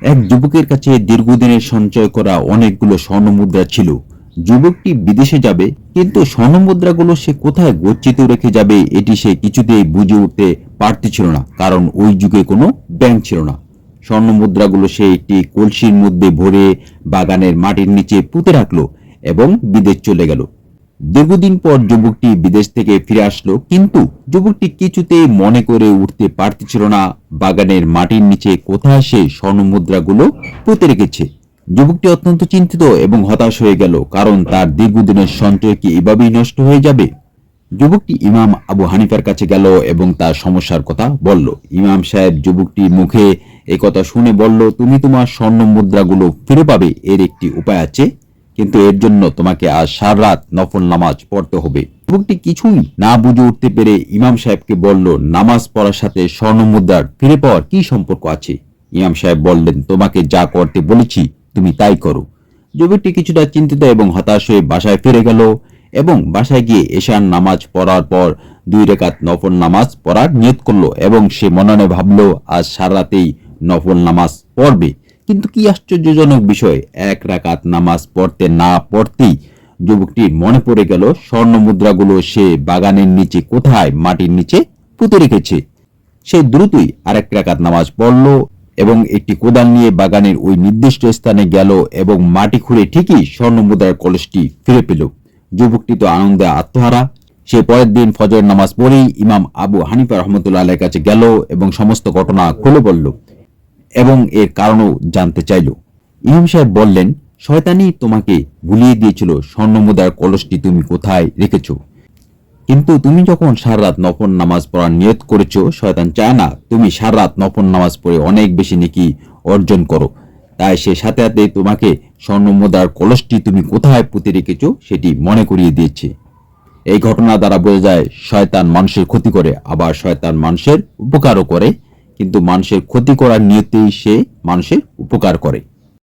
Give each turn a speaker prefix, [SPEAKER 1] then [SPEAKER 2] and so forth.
[SPEAKER 1] এক যুবকের কাছে দীর্ঘদিনের সঞ্চয় করা অনেকগুলো স্বর্ণমুদ্রা ছিল। যুবকটি বিদেশে যাবে, কিন্তু স্বর্ণমুদ্রাগুলো সে কোথায় গচ্ছিত রেখে যাবে এটি সে কিছুতেই বুঝে উঠতে পারতেছিল না, কারণ ওই যুগে কোনো ব্যাংক ছিল না। স্বর্ণমুদ্রাগুলো সে একটি কলসির মধ্যে ভরে বাগানের মাটির নিচে পুঁতে রাখলো এবং বিদেশ চলে গেল। দীর্ঘদিন পর যুবকটি বিদেশ থেকে ফিরে আসলো, কিন্তু যুবকটি কিছুতেই মনে করে উঠতে পারতেছিল না বাগানের মাটির নিচে কোথায় সে স্বর্ণমুদ্রাগুলো পুঁতে রেখেছে। যুবকটি অত্যন্ত চিন্তিত এবং হতাশ হয়ে গেল, কারণ তার দীর্ঘদিনের সঞ্চয় কি এভাবেই নষ্ট হয়ে যাবে। যুবকটি ইমাম আবু হানিফার কাছে গেল এবং তার সমস্যার কথা বলল। ইমাম সাহেব যুবকটির মুখে একথা শুনে বলল, তুমি তোমার স্বর্ণ মুদ্রাগুলো ফিরে পাবে, এর একটি উপায় আছে, কিন্তু এর জন্য তোমাকে আজ সারা রাত নফল নামাজ পড়তে হবে। যুবকটি কিছুই না বুঝে উঠতে পেরে ইমাম সাহেবকে বলল, নামাজ পড়ার সাথে স্বর্ণ মুদ্রার ফিরে পাওয়ার কি সম্পর্ক আছে? ইমাম সাহেব বললেন, তোমাকে যা করতে বলেছি তুমি তাই করো। যুবকটি কিছুটা চিন্তিত এবং হতাশ হয়ে বাসায় ফিরে গেল এবং বাসায় গিয়ে এশার নামাজ পড়ার পর 2 রাকাত নফল নামাজ পড়ার নিয়ত করলো এবং সে মনে ভাবলো আজ সারা রাতেই নফল নামাজ পড়বে। কিন্তু কি আশ্চর্যজনক বিষয়, 1 রাকাত নামাজ পড়তে না পড়তেই যুবকটির মনে পড়ে গেল স্বর্ণ মুদ্রাগুলো সে বাগানের নিচে কোথায় মাটির নিচে পুঁতে রেখেছে। সে দ্রুতই আরেক রাকাত নামাজ পড়ল এবং একটি কোদাল নিয়ে বাগানের ওই নির্দিষ্ট স্থানে গেল এবং মাটি খুঁড়ে ঠিকই স্বর্ণ মুদ্রার কলসটি ফিরে পেল। যুবকটি তো আনন্দে আত্মহারা। সে পরের দিন ফজর নামাজ পড়েই ইমাম আবু হানিফা রহমতুল্লাহ আলাইহির কাছে গেল এবং সমস্ত ঘটনা খুলে বলল এবং এর কারণও জানতে চাইল। ইমাম সাহেব বললেন, শয়তানি তোমাকে ভুলিয়ে দিয়েছিল স্বর্ণমুদ্রার কলসটি তুমি কোথায় রেখেছো, কিন্তু তুমি যখন সারা রাত নফল নামাজ পড়ার নিয়ত করেছো, শয়তান চায় না তুমি সারা রাত নফল নামাজ পড়ে অনেক বেশি নেকি অর্জন করো। তাই সে সাথে সাথে তোমাকে স্বর্ণমুদ্রার কলসটি তুমি কোথায় পুঁতে রেখেছো সেটি মনে করিয়ে দিয়েছে। এই ঘটনা দ্বারা বোঝা যায় শয়তান মানুষের ক্ষতি করে, আবার শয়তান মানুষের উপকারও করে, কিন্তু মানুষের ক্ষতি করার নিয়তেই সে মানুষের উপকার করে।